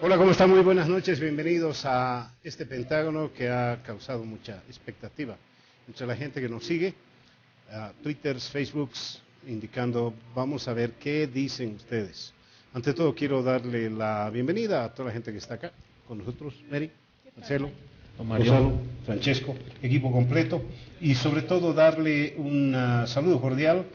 Hola, ¿cómo están? Muy buenas noches, bienvenidos a este Pentágono que ha causado mucha expectativa entre la gente que nos sigue, Twitters, Facebooks, indicando, vamos a ver qué dicen ustedes. Ante todo quiero darle la bienvenida a toda la gente que está acá con nosotros, Mary, Marcelo, Gonzalo, Francesco, equipo completo, y sobre todo darle un saludo cordial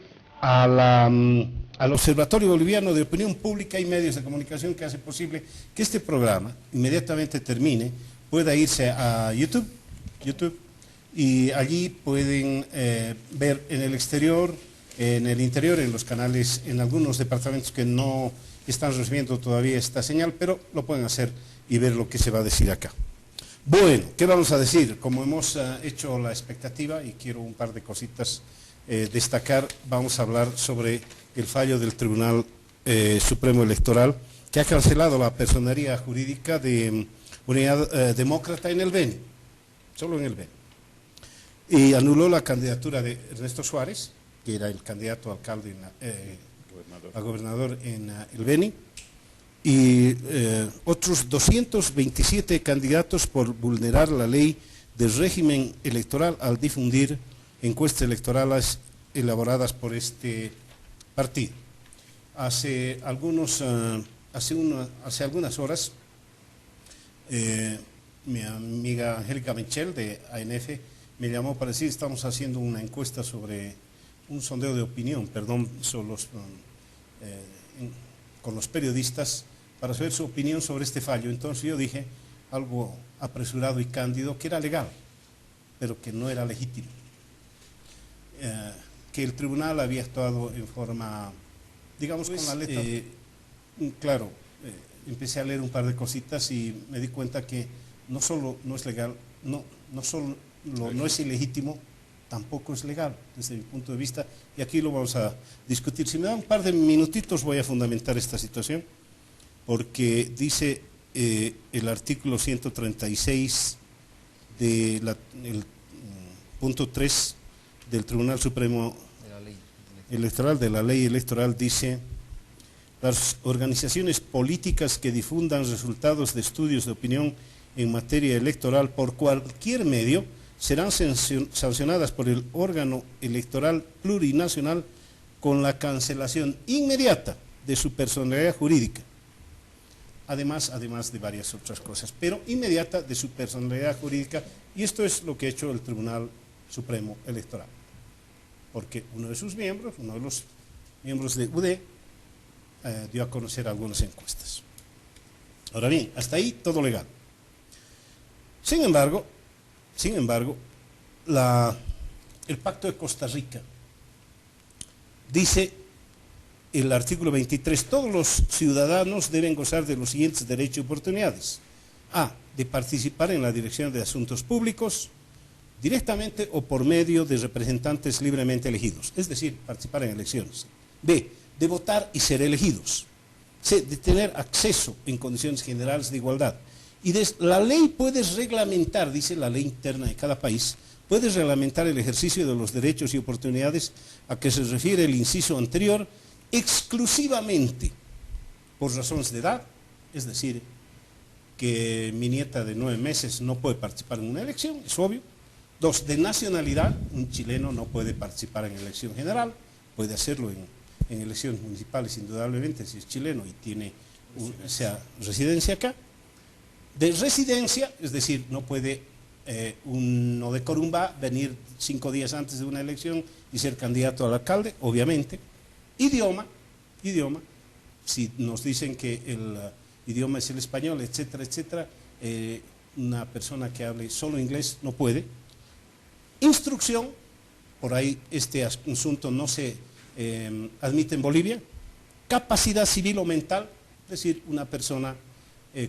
al Observatorio Boliviano de Opinión Pública y Medios de Comunicación, que hace posible que este programa inmediatamente termine, pueda irse a YouTube, y allí pueden ver en el exterior, en el interior, en los canales, en algunos departamentos que no están recibiendo todavía esta señal, pero lo pueden hacer y ver lo que se va a decir acá. Bueno, ¿qué vamos a decir? Como hemos hecho la expectativa, y quiero un par de cositas destacar, vamos a hablar sobre el fallo del Tribunal Supremo Electoral, que ha cancelado la personería jurídica de Unidad Demócrata en el Beni, solo en el Beni, y anuló la candidatura de Ernesto Suárez, que era el candidato a alcalde a gobernador en el Beni, y otros 227 candidatos por vulnerar la ley del régimen electoral al difundir encuestas electorales elaboradas por este partido. Hace algunas horas, mi amiga Angélica Michel de ANF me llamó para decir: estamos haciendo una encuesta sobre un sondeo de opinión, con los periodistas, para saber su opinión sobre este fallo. Entonces yo dije algo apresurado y cándido, que era legal, pero que no era legítimo. Que el tribunal había actuado en forma, digamos, con la letra. Claro, empecé a leer un par de cositas y me di cuenta que no solo no es legal, no es ilegítimo, tampoco es legal, desde mi punto de vista, y aquí lo vamos a discutir. Si me dan un par de minutitos voy a fundamentar esta situación, porque dice el artículo 136 del punto 3 del Tribunal Supremo Electoral, de la ley electoral, dice: las organizaciones políticas que difundan resultados de estudios de opinión en materia electoral por cualquier medio serán sancionadas por el órgano electoral plurinacional con la cancelación inmediata de su personalidad jurídica, además de varias otras cosas, pero inmediata de su personalidad jurídica. Y esto es lo que ha hecho el Tribunal Supremo Electoral, porque uno de los miembros de UD dio a conocer algunas encuestas. Ahora bien, hasta ahí todo legal. Sin embargo, el Pacto de Costa Rica dice, el artículo 23, todos los ciudadanos deben gozar de los siguientes derechos y oportunidades: A, de participar en la dirección de asuntos públicos, directamente o por medio de representantes libremente elegidos, es decir, participar en elecciones. B, de votar y ser elegidos. C, de tener acceso en condiciones generales de igualdad. Y la ley puede reglamentar, dice la ley interna de cada país, puede reglamentar el ejercicio de los derechos y oportunidades a que se refiere el inciso anterior, exclusivamente por razones de edad, es decir, que mi nieta de 9 meses no puede participar en una elección, es obvio. 2, de nacionalidad, un chileno no puede participar en elección general, puede hacerlo en elecciones municipales indudablemente si es chileno y tiene residencia acá. De residencia, es decir, no puede uno de Corumbá venir 5 días antes de una elección y ser candidato al alcalde, obviamente. Idioma, si nos dicen que el idioma es el español, etcétera, etcétera, una persona que hable solo inglés no puede. Instrucción, por ahí este asunto no se admite en Bolivia. Capacidad civil o mental, es decir, una persona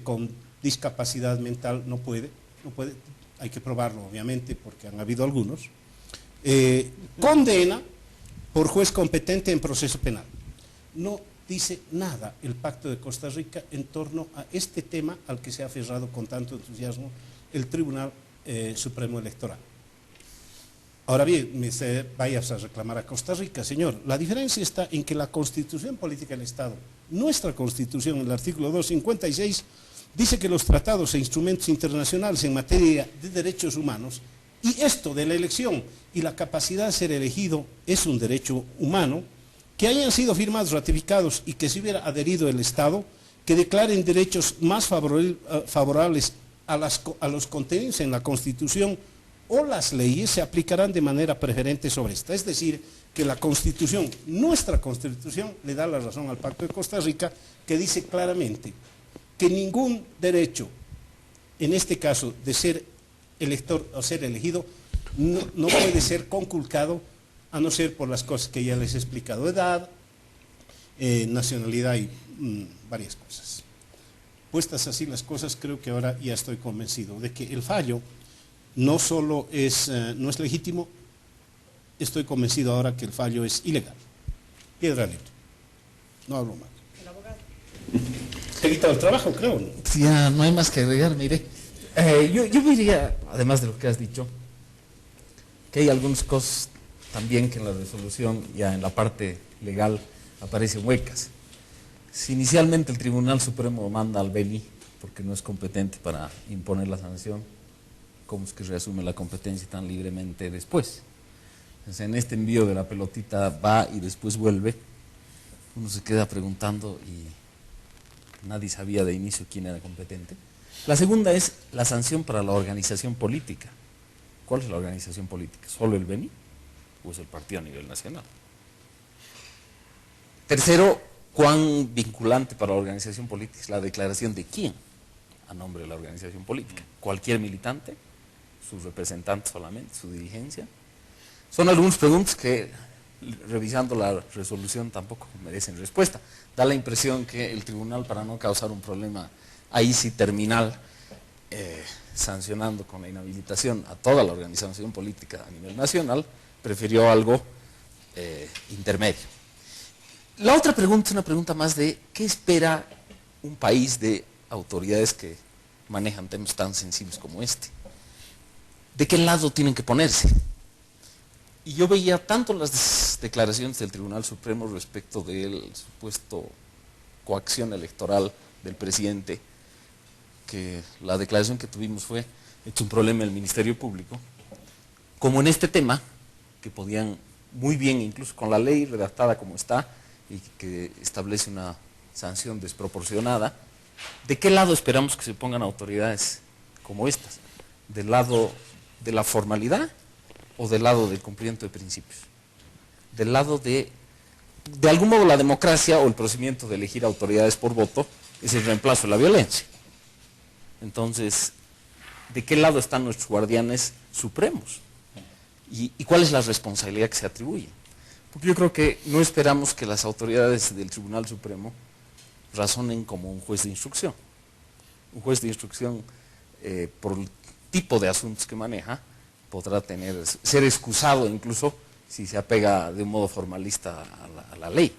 con discapacidad mental no puede, hay que probarlo obviamente porque han habido algunos. Condena por juez competente en proceso penal. No dice nada el Pacto de Costa Rica en torno a este tema al que se ha aferrado con tanto entusiasmo el Tribunal Supremo Electoral. Ahora bien, me dice, vayas a reclamar a Costa Rica, señor. La diferencia está en que la Constitución Política del Estado, nuestra Constitución, en el artículo 256, dice que los tratados e instrumentos internacionales en materia de derechos humanos, y esto de la elección y la capacidad de ser elegido es un derecho humano, que hayan sido firmados, ratificados y que se hubiera adherido el Estado, que declaren derechos más favorables a los contenidos en la Constitución o las leyes se aplicarán de manera preferente sobre esta. Es decir, que la Constitución, nuestra Constitución, le da la razón al Pacto de Costa Rica, que dice claramente que ningún derecho, en este caso de ser elector o ser elegido, no puede ser conculcado a no ser por las cosas que ya les he explicado, edad, nacionalidad y varias cosas. Puestas así las cosas, creo que ahora ya estoy convencido de que el fallo no solo no es legítimo, estoy convencido ahora que el fallo es ilegal. Piedra libre. No hablo más. ¿El abogado? Te he quitado el trabajo, creo. Ya, no hay más que agregar, mire. Yo diría, además de lo que has dicho, que hay algunas cosas también que en la resolución, ya en la parte legal, aparecen huecas. Si inicialmente el Tribunal Supremo manda al Beni, porque no es competente para imponer la sanción, ¿cómo es que reasume la competencia tan libremente después? Entonces, en este envío de la pelotita va y después vuelve, uno se queda preguntando y nadie sabía de inicio quién era competente. La segunda es la sanción para la organización política. ¿Cuál es la organización política? ¿Solo el Beni o es el partido a nivel nacional? Tercero, ¿cuán vinculante para la organización política es la declaración de quién a nombre de la organización política? ¿Cualquier militante? ¿Sus representantes solamente? ¿Su dirigencia? Son algunas preguntas que, revisando la resolución, tampoco merecen respuesta. Da la impresión que el tribunal, para no causar un problema ahí sí terminal, sancionando con la inhabilitación a toda la organización política a nivel nacional, prefirió algo intermedio. La otra pregunta es una pregunta más de ¿qué espera un país de autoridades que manejan temas tan sensibles como este? ¿De qué lado tienen que ponerse? Y yo veía tanto las declaraciones del Tribunal Supremo respecto del supuesto coacción electoral del presidente, que la declaración que tuvimos fue hecho un problema del Ministerio Público, como en este tema, que podían muy bien, incluso con la ley redactada como está, y que establece una sanción desproporcionada, ¿de qué lado esperamos que se pongan autoridades como estas? ¿Del lado de la formalidad o del lado del cumplimiento de principios? Del lado de algún modo la democracia o el procedimiento de elegir autoridades por voto es el reemplazo de la violencia. Entonces, ¿de qué lado están nuestros guardianes supremos? ¿Y cuál es la responsabilidad que se atribuye? Porque yo creo que no esperamos que las autoridades del Tribunal Supremo razonen como un juez de instrucción. Un juez de instrucción, por el tipo de asuntos que maneja, podrá ser excusado incluso si se apega de un modo formalista a la ley.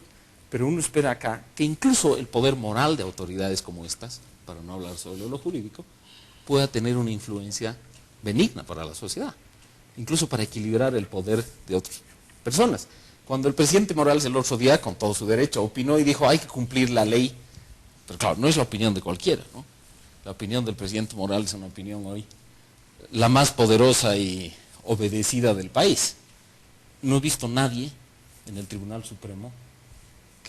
Pero uno espera acá que incluso el poder moral de autoridades como estas, para no hablar sobre lo jurídico, pueda tener una influencia benigna para la sociedad, incluso para equilibrar el poder de otras personas. Cuando el presidente Morales el otro día, con todo su derecho, opinó y dijo hay que cumplir la ley, pero claro, no es la opinión de cualquiera, ¿no? La opinión del presidente Morales es una opinión hoy la más poderosa y obedecida del país. No he visto nadie en el Tribunal Supremo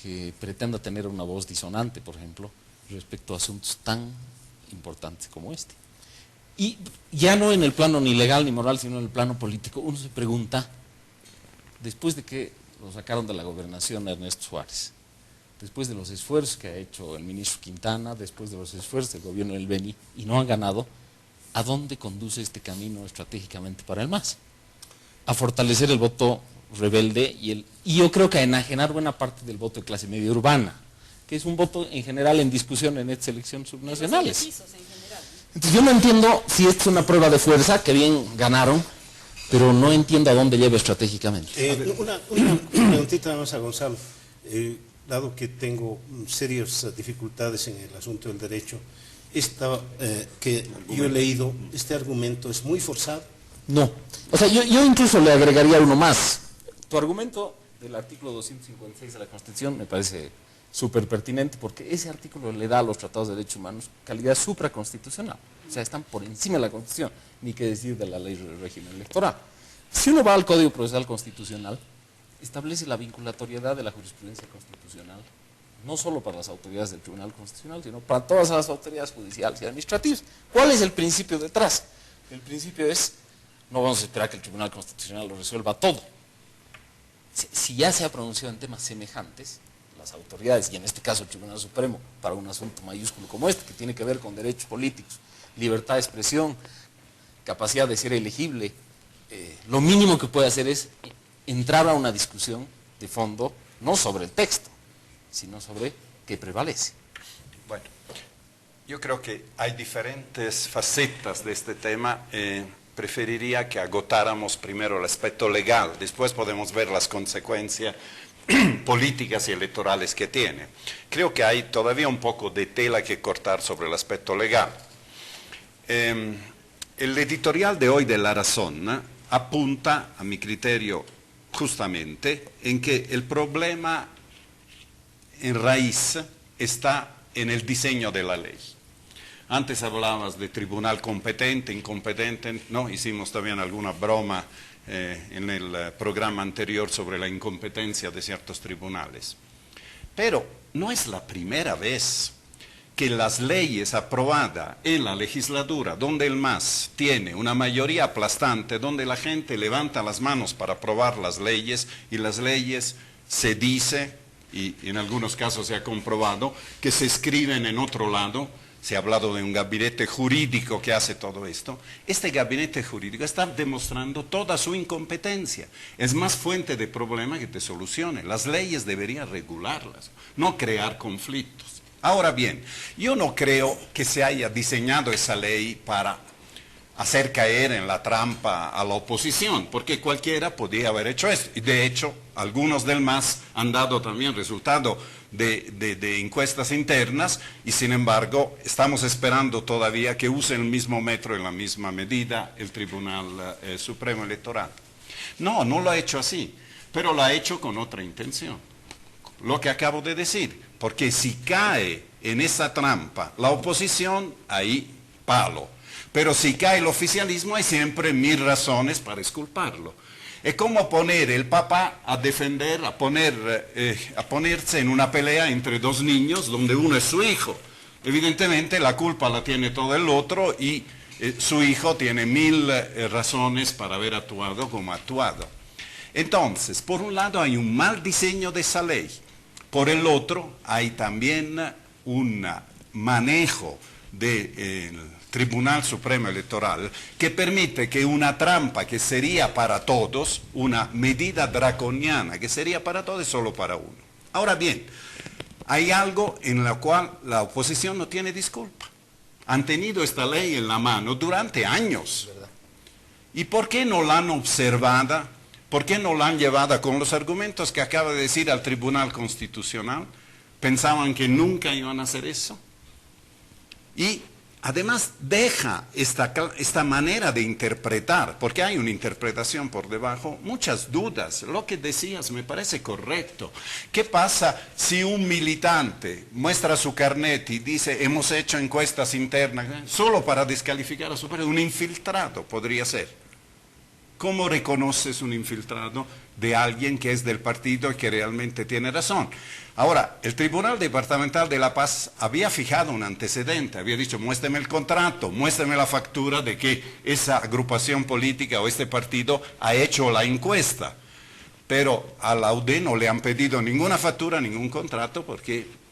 que pretenda tener una voz disonante, por ejemplo, respecto a asuntos tan importantes como este. Y ya no en el plano ni legal ni moral, sino en el plano político, uno se pregunta, después de que lo sacaron de la gobernación a Ernesto Suárez, después de los esfuerzos que ha hecho el ministro Quintana, después de los esfuerzos del gobierno del Beni, y no han ganado, ¿a dónde conduce este camino estratégicamente para el MAS? A fortalecer el voto rebelde y yo creo que a enajenar buena parte del voto de clase media urbana, que es un voto en general en discusión en estas elecciones subnacionales. Entonces yo no entiendo si esto es una prueba de fuerza, que bien ganaron, pero no entiendo a dónde lleva estratégicamente. Una preguntita más a Gonzalo. Dado que tengo serias dificultades en el asunto del derecho, que yo he leído, este argumento es muy forzado. No, o sea, yo incluso le agregaría uno más. Tu argumento del artículo 256 de la Constitución me parece súper pertinente porque ese artículo le da a los tratados de derechos humanos calidad supraconstitucional. O sea, están por encima de la Constitución, ni qué decir de la ley del régimen electoral. Si uno va al Código Procesal Constitucional, establece la vinculatoriedad de la jurisprudencia constitucional, no solo para las autoridades del Tribunal Constitucional, sino para todas las autoridades judiciales y administrativas. ¿Cuál es el principio detrás? El principio es, no vamos a esperar que el Tribunal Constitucional lo resuelva todo. Si ya se ha pronunciado en temas semejantes, las autoridades, y en este caso el Tribunal Supremo, para un asunto mayúsculo como este, que tiene que ver con derechos políticos, libertad de expresión, capacidad de ser elegible, lo mínimo que puede hacer es entrar a una discusión de fondo, no sobre el texto, sino sobre qué prevalece. Bueno, yo creo que hay diferentes facetas de este tema. Preferiría que agotáramos primero el aspecto legal, después podemos ver las consecuencias políticas y electorales que tiene. Creo que hay todavía un poco de tela que cortar sobre el aspecto legal. El editorial de hoy de La Razón apunta, a mi criterio, justamente en que el problema en raíz está en el diseño de la ley. Antes hablabas de tribunal competente, incompetente, ¿no? Hicimos también alguna broma en el programa anterior sobre la incompetencia de ciertos tribunales. Pero no es la primera vez que las leyes aprobadas en la legislatura, donde el MAS tiene una mayoría aplastante, donde la gente levanta las manos para aprobar las leyes, y las leyes se dice, y en algunos casos se ha comprobado, que se escriben en otro lado. Se ha hablado de un gabinete jurídico que hace todo esto. Este gabinete jurídico está demostrando toda su incompetencia. Es más fuente de problema que de soluciones. Las leyes deberían regularlas, no crear conflictos. Ahora bien, yo no creo que se haya diseñado esa ley para hacer caer en la trampa a la oposición, porque cualquiera podía haber hecho esto. Y de hecho, algunos del MAS han dado también resultado de encuestas internas, y sin embargo estamos esperando todavía que use el mismo metro en la misma medida el Tribunal Supremo Electoral. No lo ha hecho así, pero lo ha hecho con otra intención. Lo que acabo de decir, porque si cae en esa trampa la oposición, ahí palo. Pero si cae el oficialismo, hay siempre 1000 razones para exculparlo. Es como poner el papá a defender, a ponerse en una pelea entre dos niños donde uno es su hijo. Evidentemente la culpa la tiene todo el otro, y su hijo tiene 1000 razones para haber actuado como ha actuado. Entonces, por un lado hay un mal diseño de esa ley, por el otro hay también un manejo del Tribunal Supremo Electoral que permite que una trampa que sería para todos, una medida draconiana que sería para todos, es solo para uno. Ahora bien, hay algo en lo cual la oposición no tiene disculpa. Han tenido esta ley en la mano durante años. ¿Y por qué no la han observada? ¿Por qué no la han llevado con los argumentos que acaba de decir al Tribunal Constitucional? ¿Pensaban que nunca iban a hacer eso? Y además deja esta manera de interpretar, porque hay una interpretación por debajo, muchas dudas. Lo que decías me parece correcto. ¿Qué pasa si un militante muestra su carnet y dice hemos hecho encuestas internas solo para descalificar a su partido? Un infiltrado podría ser. ¿Cómo reconoces un infiltrado de alguien que es del partido y que realmente tiene razón? Ahora, el Tribunal Departamental de La Paz había fijado un antecedente, había dicho muéstrame el contrato, muéstrame la factura de que esa agrupación política o este partido ha hecho la encuesta. Pero a la UD no le han pedido ninguna factura, ningún contrato,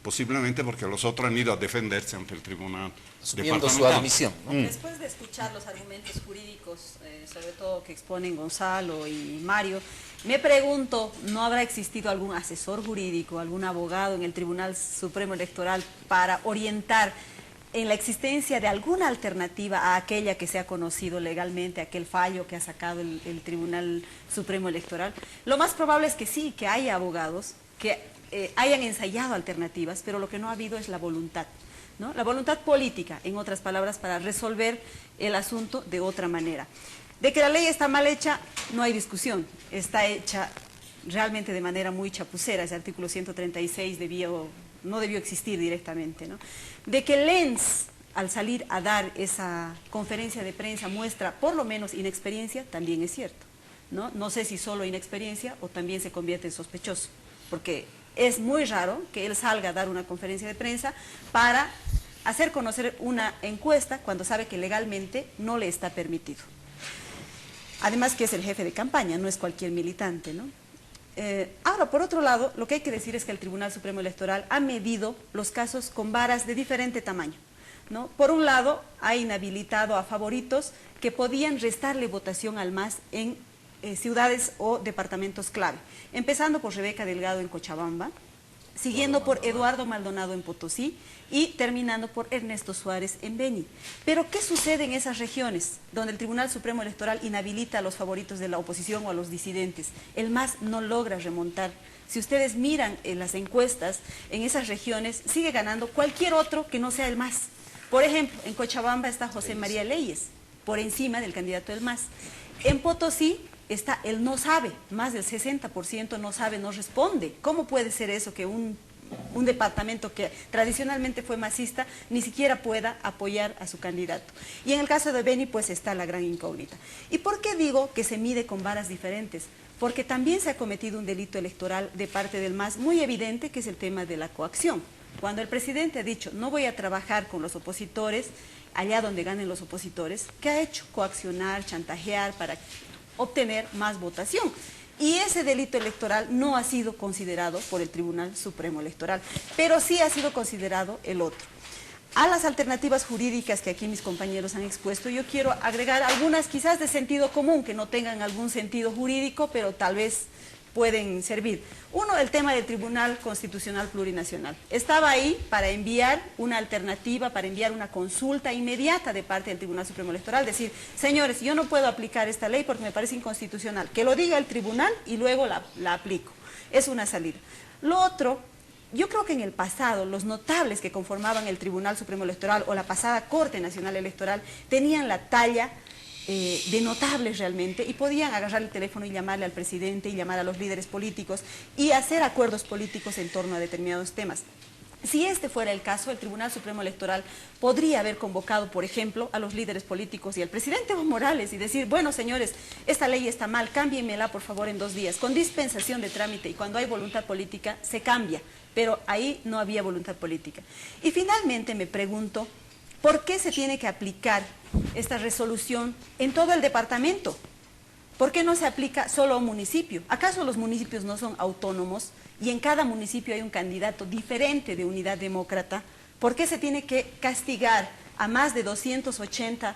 posiblemente porque los otros han ido a defenderse ante el Tribunal Asumiendo su Departamental. admisión, ¿no? Después de escuchar los argumentos jurídicos, sobre todo que exponen Gonzalo y Mario, me pregunto, ¿no habrá existido algún asesor jurídico, algún abogado en el Tribunal Supremo Electoral para orientar en la existencia de alguna alternativa a aquella que se ha conocido legalmente, aquel fallo que ha sacado el Tribunal Supremo Electoral? Lo más probable es que sí, que haya abogados que hayan ensayado alternativas, pero lo que no ha habido es la voluntad, ¿no? La voluntad política, en otras palabras, para resolver el asunto de otra manera. De que la ley está mal hecha, no hay discusión. Está hecha realmente de manera muy chapucera. Ese artículo 136 debió no debió existir directamente, ¿no? De que Lenz, al salir a dar esa conferencia de prensa, muestra por lo menos inexperiencia, también es cierto, ¿no? No sé si solo inexperiencia o también se convierte en sospechoso, porque es muy raro que él salga a dar una conferencia de prensa para hacer conocer una encuesta cuando sabe que legalmente no le está permitido. Además que es el jefe de campaña, no es cualquier militante, ¿no? Ahora, por otro lado, lo que hay que decir es que el Tribunal Supremo Electoral ha medido los casos con varas de diferente tamaño, ¿no? Por un lado, ha inhabilitado a favoritos que podían restarle votación al MAS en ciudades o departamentos clave, empezando por Rebeca Delgado en Cochabamba, siguiendo por Eduardo Maldonado en Potosí y terminando por Ernesto Suárez en Beni. Pero, ¿qué sucede en esas regiones donde el Tribunal Supremo Electoral inhabilita a los favoritos de la oposición o a los disidentes? El MAS no logra remontar. Si ustedes miran las encuestas, en esas regiones sigue ganando cualquier otro que no sea el MAS. Por ejemplo, en Cochabamba está José María Leyes, por encima del candidato del MAS. En Potosí está el no sabe, más del 60% no sabe, no responde. ¿Cómo puede ser eso que un departamento que tradicionalmente fue masista ni siquiera pueda apoyar a su candidato? Y en el caso de Beni, pues está la gran incógnita. ¿Y por qué digo que se mide con varas diferentes? Porque también se ha cometido un delito electoral de parte del MAS muy evidente, que es el tema de la coacción. Cuando el presidente ha dicho, no voy a trabajar con los opositores, allá donde ganen los opositores, ¿qué ha hecho? Coaccionar, chantajear para obtener más votación. Y ese delito electoral no ha sido considerado por el Tribunal Supremo Electoral, pero sí ha sido considerado el otro. A las alternativas jurídicas que aquí mis compañeros han expuesto, yo quiero agregar algunas quizás de sentido común, que no tengan algún sentido jurídico, pero tal vez pueden servir. Uno, el tema del Tribunal Constitucional Plurinacional. Estaba ahí para enviar una alternativa, para enviar una consulta inmediata de parte del Tribunal Supremo Electoral, decir, señores, yo no puedo aplicar esta ley porque me parece inconstitucional, que lo diga el tribunal y luego la aplico. Es una salida. Lo otro, yo creo que en el pasado los notables que conformaban el Tribunal Supremo Electoral o la pasada Corte Nacional Electoral tenían la talla de notables realmente, y podían agarrar el teléfono y llamarle al presidente y llamar a los líderes políticos y hacer acuerdos políticos en torno a determinados temas. Si este fuera el caso, el Tribunal Supremo Electoral podría haber convocado, por ejemplo, a los líderes políticos y al presidente Evo Morales y decir, bueno, señores, esta ley está mal, cámbienmela por favor en 2 días, con dispensación de trámite, y cuando hay voluntad política se cambia, pero ahí no había voluntad política. Y finalmente me pregunto, ¿por qué se tiene que aplicar esta resolución en todo el departamento? ¿Por qué no se aplica solo a un municipio? ¿Acaso los municipios no son autónomos y en cada municipio hay un candidato diferente de Unidad Demócrata? ¿Por qué se tiene que castigar a más de 280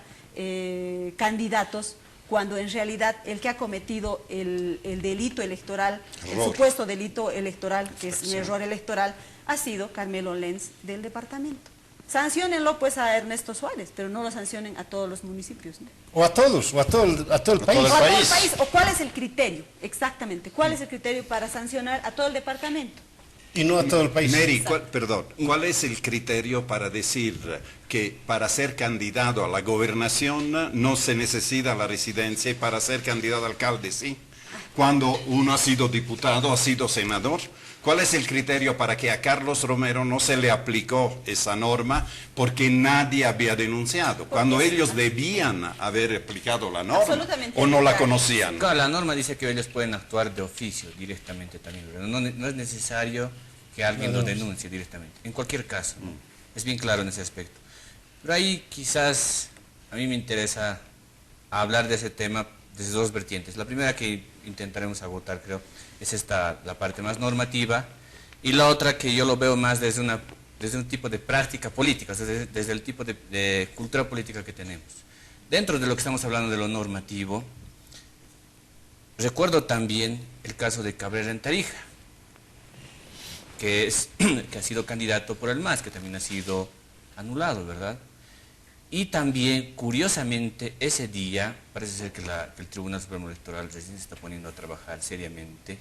candidatos cuando en realidad el que ha cometido el delito electoral, el supuesto delito electoral, que es un error electoral, ha sido Carmelo Lenz del departamento? Sanciónenlo pues a Ernesto Suárez, pero no lo sancionen a todos los municipios, ¿no? O a todos, o a todo el país. O a todo el país. ¿O cuál es el criterio? Exactamente. ¿Cuál es el criterio para sancionar a todo el departamento? Y no a todo el país. Neri, ¿cuál es el criterio para decir que para ser candidato a la gobernación no se necesita la residencia y para ser candidato a alcalde sí? Cuando uno ha sido diputado, ha sido senador. ¿Cuál es el criterio para que a Carlos Romero no se le aplicó esa norma? Porque nadie había denunciado. Cuando ellos debían haber aplicado la norma o no la conocían. Claro, la norma dice que ellos pueden actuar de oficio directamente también, pero no es necesario que alguien lo denuncie directamente. En cualquier caso, es bien claro en ese aspecto. Pero ahí quizás a mí me interesa hablar de ese tema desde 2 vertientes. La primera que intentaremos agotar, creo, es la parte más normativa, y la otra que yo lo veo más desde un tipo de práctica política, desde el tipo de cultura política que tenemos. Dentro de lo que estamos hablando de lo normativo, recuerdo también el caso de Cabrera en Tarija, que ha sido candidato por el MAS, que también ha sido anulado, ¿verdad? Y también, curiosamente, ese día, parece ser que el Tribunal Supremo Electoral recién se está poniendo a trabajar seriamente.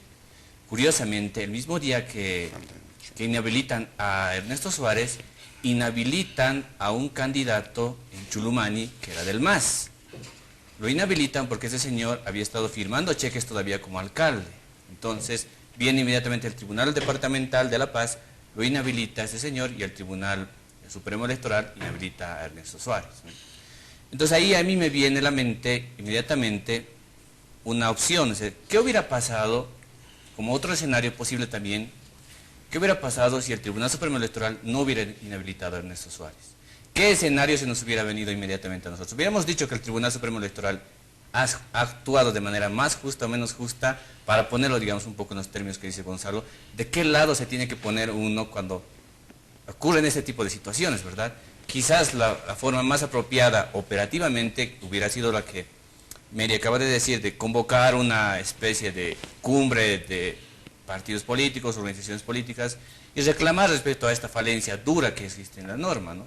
Curiosamente, el mismo día que inhabilitan a Ernesto Suárez, inhabilitan a un candidato en Chulumani, que era del MAS. Lo inhabilitan porque ese señor había estado firmando cheques todavía como alcalde. Entonces, viene inmediatamente el Tribunal Departamental de La Paz lo inhabilita a ese señor y el Tribunal Supremo Electoral inhabilita a Ernesto Suárez, ¿no? Entonces ahí a mí me viene a la mente inmediatamente una opción, es decir, ¿qué hubiera pasado, como otro escenario posible también, qué hubiera pasado si el Tribunal Supremo Electoral no hubiera inhabilitado a Ernesto Suárez? ¿Qué escenario se nos hubiera venido inmediatamente a nosotros? Hubiéramos dicho que el Tribunal Supremo Electoral ha actuado de manera más justa o menos justa, para ponerlo, digamos, un poco en los términos que dice Gonzalo, de qué lado se tiene que poner uno cuando ocurren este tipo de situaciones, ¿verdad? Quizás la forma más apropiada operativamente hubiera sido la que Mary acaba de decir, de convocar una especie de cumbre de partidos políticos, organizaciones políticas, y reclamar respecto a esta falencia dura que existe en la norma, ¿no?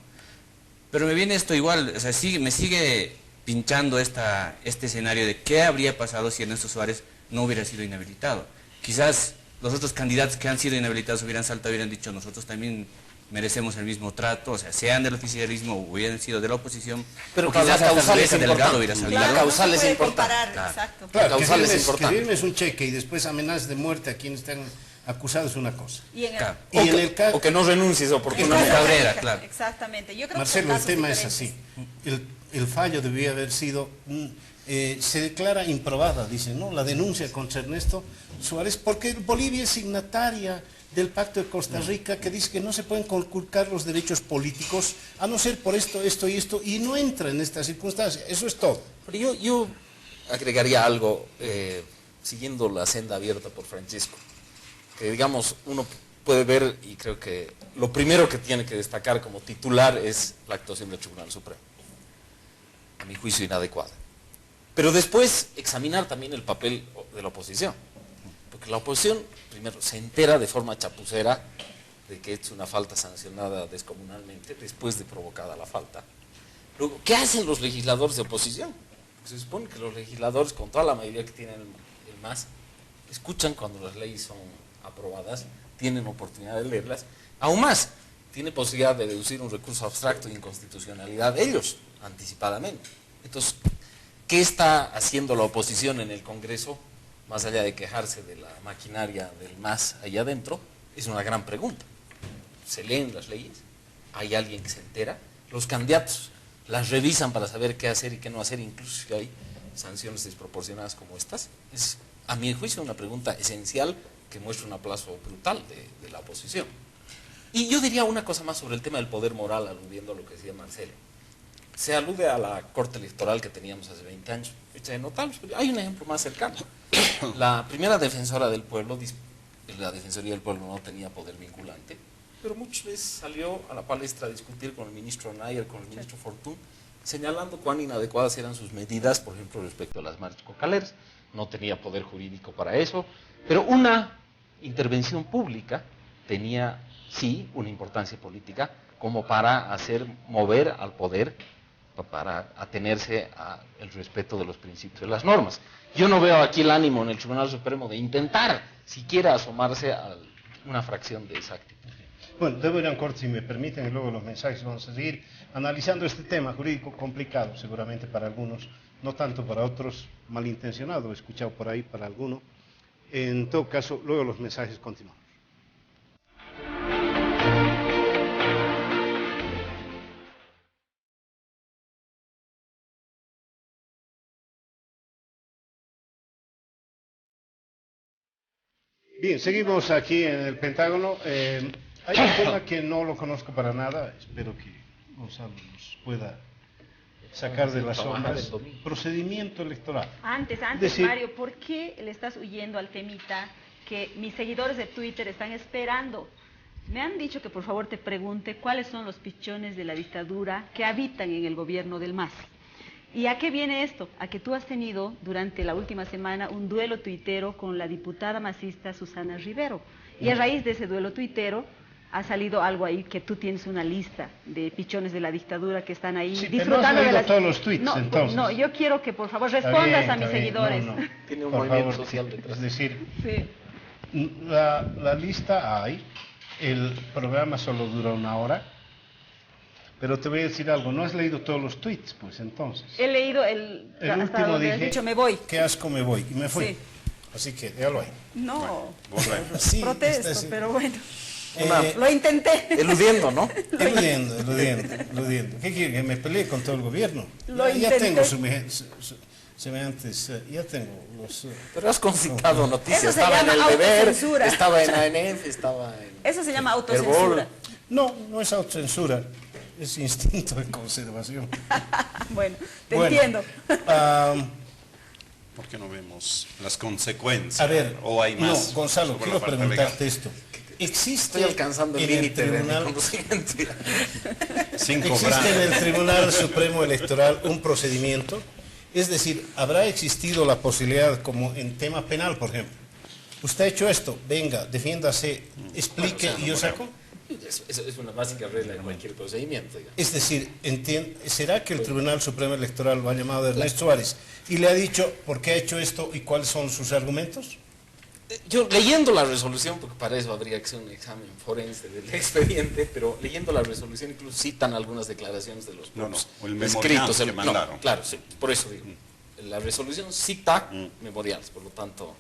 Pero me viene esto igual, o sea, me sigue pinchando este escenario de qué habría pasado si Ernesto Suárez no hubiera sido inhabilitado. Quizás los otros candidatos que han sido inhabilitados hubieran saltado y hubieran dicho, nosotros también merecemos el mismo trato, o sea, sean del oficialismo o hubieran sido de la oposición, pero o quizás la causal es Delgado hubiera salido. La causal no se es puede importante. comparar, Claro. exacto. Claro, La causal es importante. que firmes un cheque y después amenazas de muerte a quienes están acusados es una cosa. Y en el, Claro. Y en el caso, O que no renuncies oportunamente. Exactamente. Cabrera, claro. Exactamente. Yo creo Marcelo, que el son tema casos es así. diferentes. El fallo debía haber sido, se declara improbada, dice, ¿no? La denuncia contra Ernesto Suárez, porque Bolivia es signataria del Pacto de Costa Rica, que dice que no se pueden conculcar los derechos políticos, a no ser por esto, esto y esto, y no entra en esta circunstancia. Eso es todo. Pero yo agregaría algo, siguiendo la senda abierta por Francisco, que digamos, uno puede ver, y creo que lo primero que tiene que destacar como titular es la actuación del Tribunal Supremo, a mi juicio inadecuada. Pero después examinar también el papel de la oposición, porque la oposición primero se entera de forma chapucera de que es una falta sancionada descomunalmente después de provocada la falta. Luego, ¿qué hacen los legisladores de oposición? Pues se supone que los legisladores, con toda la mayoría que tienen el MAS, escuchan cuando las leyes son aprobadas, tienen oportunidad de leerlas, aún más, tiene posibilidad de deducir un recurso abstracto de inconstitucionalidad de ellos, anticipadamente. Entonces, ¿qué está haciendo la oposición en el Congreso, más allá de quejarse de la maquinaria del MAS allá adentro? Es una gran pregunta. ¿Se leen las leyes? ¿Hay alguien que se entera? Los candidatos las revisan para saber qué hacer y qué no hacer, incluso si hay sanciones desproporcionadas como estas. Es, a mi juicio, una pregunta esencial que muestra un aplazo brutal de la oposición. Y yo diría una cosa más sobre el tema del poder moral, aludiendo a lo que decía Marcelo. Se alude a la corte electoral que teníamos hace 20 años, hecha de notables, pero hay un ejemplo más cercano. La primera defensora del pueblo, la Defensoría del Pueblo no tenía poder vinculante, pero muchas veces salió a la palestra a discutir con el ministro Nayer, con el ministro Fortún, señalando cuán inadecuadas eran sus medidas, por ejemplo, respecto a las marchas cocaleras. No tenía poder jurídico para eso, pero una intervención pública tenía, sí, una importancia política, como para hacer mover al poder, para atenerse al respeto de los principios de las normas. Yo no veo aquí el ánimo en el Tribunal Supremo de intentar siquiera asomarse a una fracción de esa actitud. Bueno, debo ir a un corte, si me permiten, y luego los mensajes. Vamos a seguir analizando este tema jurídico complicado, seguramente para algunos, no tanto para otros, malintencionado, he escuchado por ahí para alguno. En todo caso, luego los mensajes continuamos. Bien, seguimos aquí en el Pentágono. Hay un tema que no lo conozco para nada, espero que Gonzalo nos pueda sacar de las sombras. Procedimiento electoral. Antes, Decir, Mario, ¿por qué le estás huyendo al temita que mis seguidores de Twitter están esperando? Me han dicho que por favor te pregunte cuáles son los pichones de la dictadura que habitan en el gobierno del MAS. ¿Y a qué viene esto? A que tú has tenido durante la última semana un duelo tuitero con la diputada masista Susana Rivero. Y a raíz de ese duelo tuitero ha salido algo ahí que tú tienes una lista de pichones de la dictadura que están ahí sí, disfrutando pero no has leído de las... todos los tweets, no, entonces. No, yo quiero que por favor Está respondas bien, a mis está bien. seguidores. No, no. Tiene un Por movimiento favor, social detrás. Es decir, Sí. la lista hay, el programa solo dura 1 hora, pero te voy a decir algo, no has leído todos los tweets, pues entonces. He leído El hasta último donde has dije, dicho me voy. qué asco me voy, y me fui. Sí. Así que déjalo ahí. No, Sí, protesto, está así. pero bueno. Lo intenté. Eludiendo, ¿no? Eludiendo. ¿Qué quieren? Que me pelee con todo el gobierno. Ya tengo semejantes, ya tengo los... Pero has concitado noticias. Eso se Estaba en llama El Deber, autocensura. estaba en ANF, estaba en... Eso se llama autocensura. No es autocensura, es instinto de conservación. Bueno, entiendo. ¿Por qué no vemos las consecuencias? A ver, ¿O hay más? no, Gonzalo, sobre quiero la parte preguntarte legal? esto. ¿Existe Estoy alcanzando el en el límite de mi tribunal, conocimiento. Sin existe cobrar. en el Tribunal Supremo Electoral un procedimiento? Es decir, ¿habrá existido la posibilidad, como en tema penal, por ejemplo? Usted ha hecho esto, venga, defiéndase, explique y yo saco. Es una básica regla de cualquier procedimiento. Digamos. Es decir, ¿será que el Tribunal Supremo Electoral lo ha llamado a Ernesto Suárez y le ha dicho por qué ha hecho esto y cuáles son sus argumentos? Yo leyendo la resolución, porque para eso habría que hacer un examen forense del expediente, pero leyendo la resolución incluso citan algunas declaraciones de los propios o el memorial escritos. que mandaron. Claro, sí, por eso digo. La resolución cita memoriales, por lo tanto,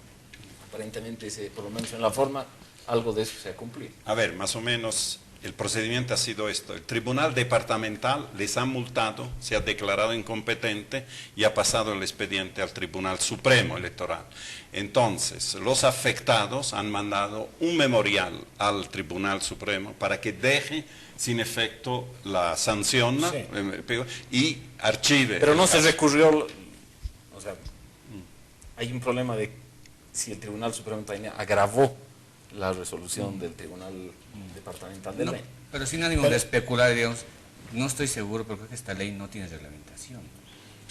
aparentemente, por lo menos en la forma, algo de eso se ha cumplido. A ver, más o menos el procedimiento ha sido esto. El tribunal departamental les ha multado, se ha declarado incompetente y ha pasado el expediente al Tribunal Supremo Electoral. Entonces, los afectados han mandado un memorial al Tribunal Supremo para que deje sin efecto la sanción y archive. Pero no se recurrió, o sea, hay un problema de si el Tribunal Supremo también agravó la resolución del Tribunal Departamental del Beni. Pero sin ánimo de especular, digamos, no estoy seguro, pero creo que esta ley no tiene reglamentación,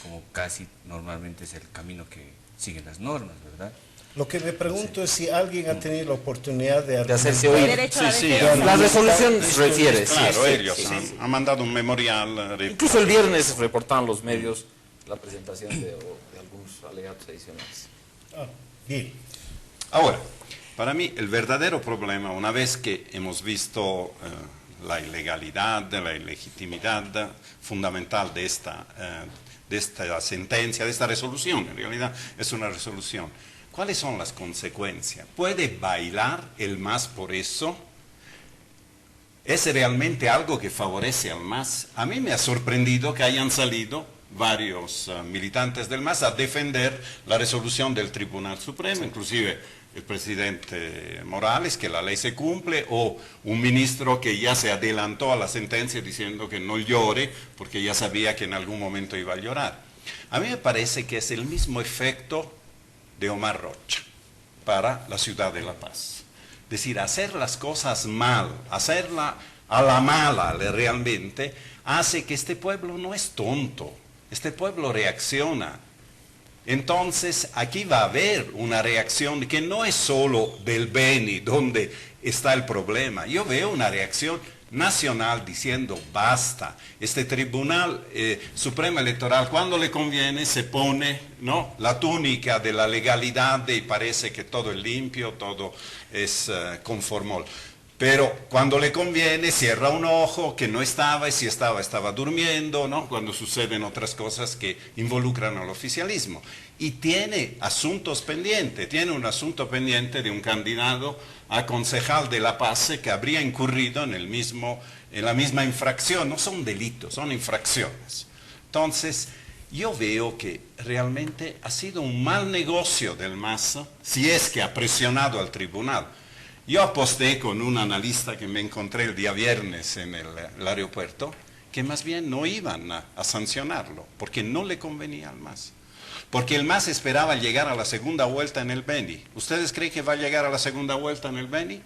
como casi normalmente es el camino que siguen las normas, ¿verdad? Lo que me pregunto es si alguien ha tenido la oportunidad de hacerse argumentar. oír. Derecho a la Sí, defensa. La resolución refiere, Claro, sí, ellos sí. han mandado un memorial. Incluso el viernes reportaban los medios la presentación de algunos alegatos adicionales. Bien. Ahora, para mí el verdadero problema, una vez que hemos visto la ilegalidad, la ilegitimidad fundamental de esta sentencia, de esta resolución, en realidad es una resolución, ¿cuáles son las consecuencias? ¿Puede bailar el MAS por eso? ¿Es realmente algo que favorece al MAS? A mí me ha sorprendido que hayan salido varios militantes del MAS a defender la resolución del Tribunal Supremo, inclusive el presidente Morales, que la ley se cumple, o un ministro que ya se adelantó a la sentencia diciendo que no llore, porque ya sabía que en algún momento iba a llorar. A mí me parece que es el mismo efecto de Omar Rocha para la ciudad de La Paz. Es decir, hacer las cosas mal, hacerla a la mala realmente, hace que este pueblo no es tonto, este pueblo reacciona. Entonces, aquí va a haber una reacción que no es solo del Beni, donde está el problema. Yo veo una reacción nacional diciendo basta. Este Tribunal Supremo Electoral, cuando le conviene, se pone, ¿no?, la túnica de la legalidad y parece que todo es limpio, todo es conformol. Pero cuando le conviene cierra un ojo que no estaba, y si estaba durmiendo, ¿no?, cuando suceden otras cosas que involucran al oficialismo. Y tiene asuntos pendientes, tiene un asunto pendiente de un candidato a concejal de La Paz que habría incurrido en la misma infracción. No son delitos, son infracciones. Entonces, yo veo que realmente ha sido un mal negocio del MAS, si es que ha presionado al tribunal. Yo aposté con un analista que me encontré el día viernes en el aeropuerto, que más bien no iban a sancionarlo, porque no le convenía al MAS. Porque el MAS esperaba llegar a la segunda vuelta en el Beni. ¿Ustedes creen que va a llegar a la segunda vuelta en el Beni?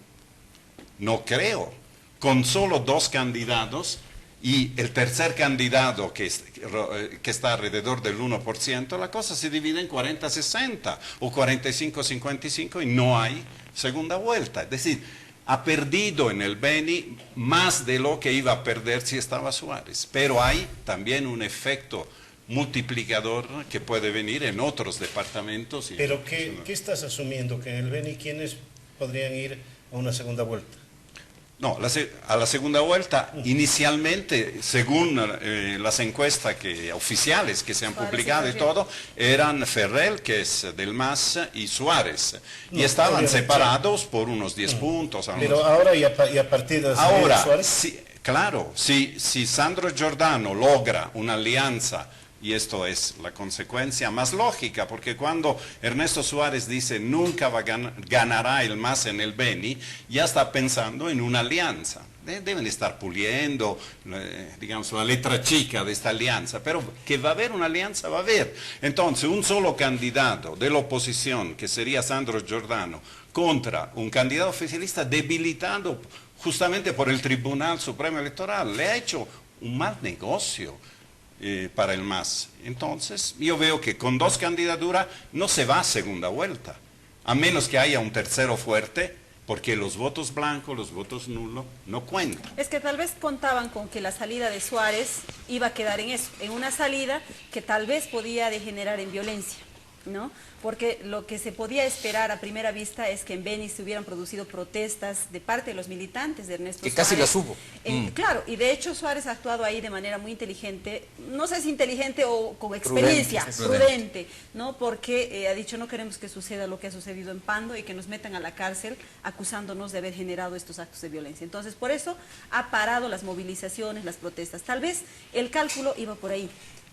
No creo. Con solo 2 candidatos y el tercer candidato que está alrededor del 1%, la cosa se divide en 40-60 o 45-55 y no hay segunda vuelta. Es decir, ha perdido en el Beni más de lo que iba a perder si estaba Suárez. Pero hay también un efecto multiplicador que puede venir en otros departamentos. Pero ¿qué estás asumiendo? ¿Que en el Beni quiénes podrían ir a una segunda vuelta? No, a la segunda vuelta, inicialmente, según las encuestas oficiales que se han publicado y todo, eran Ferrell, que es del MAS, y Suárez. Y estaban separados por unos 10 puntos. Pero ahora y a partir de Suárez. Sí, claro, si Sandro Giordano logra una alianza, y esto es la consecuencia más lógica, porque cuando Ernesto Suárez dice nunca ganará el MAS en el Beni, ya está pensando en una alianza. Deben estar puliendo, digamos, la letra chica de esta alianza, pero que va a haber una alianza, va a haber. Entonces, un solo candidato de la oposición, que sería Sandro Giordano, contra un candidato oficialista debilitado justamente por el Tribunal Supremo Electoral, le ha hecho un mal negocio para el MAS. Entonces, yo veo que con 2 candidaturas no se va a segunda vuelta, a menos que haya un tercero fuerte, porque los votos blancos, los votos nulos, no cuentan. Es que tal vez contaban con que la salida de Suárez iba a quedar en eso, en una salida que tal vez podía degenerar en violencia, ¿no? Porque lo que se podía esperar a primera vista es que en Beni se hubieran producido protestas de parte de los militantes de Ernesto Suárez. Que casi las hubo. Claro, y de hecho Suárez ha actuado ahí de manera muy inteligente, no sé si inteligente o con experiencia, prudente, ¿no? Porque ha dicho no queremos que suceda lo que ha sucedido en Pando y que nos metan a la cárcel acusándonos de haber generado estos actos de violencia. Entonces por eso ha parado las movilizaciones, las protestas. Tal vez el cálculo iba por ahí,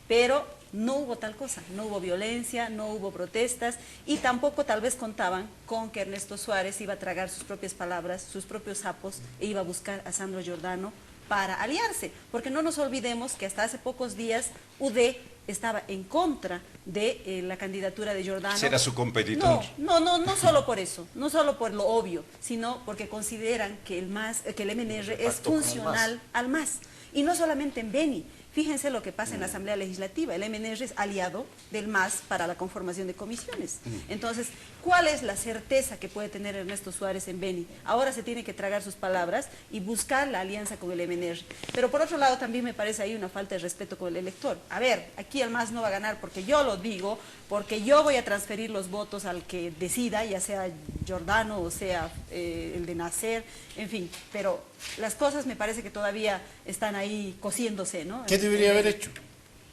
pero no hubo tal cosa, no hubo violencia, no hubo protestas y tampoco tal vez contaban con que Ernesto Suárez iba a tragar sus propias palabras, sus propios sapos e iba a buscar a Sandro Giordano para aliarse, porque no nos olvidemos que hasta hace pocos días UD estaba en contra de la candidatura de Giordano. Será su competidor. No solo por eso, no solo por lo obvio, sino porque consideran que el MNR es funcional al MAS. Y no solamente en Beni. Fíjense lo que pasa en la Asamblea Legislativa. El MNR es aliado del MAS para la conformación de comisiones. Entonces, ¿cuál es la certeza que puede tener Ernesto Suárez en Beni? Ahora se tiene que tragar sus palabras y buscar la alianza con el MNR. Pero por otro lado también me parece ahí una falta de respeto con el elector. A ver, aquí el MAS no va a ganar porque yo lo digo, porque yo voy a transferir los votos al que decida, ya sea Giordano o sea el de Nasser, en fin. Pero las cosas me parece que todavía están ahí cociéndose, ¿no? ¿Qué debería haber hecho?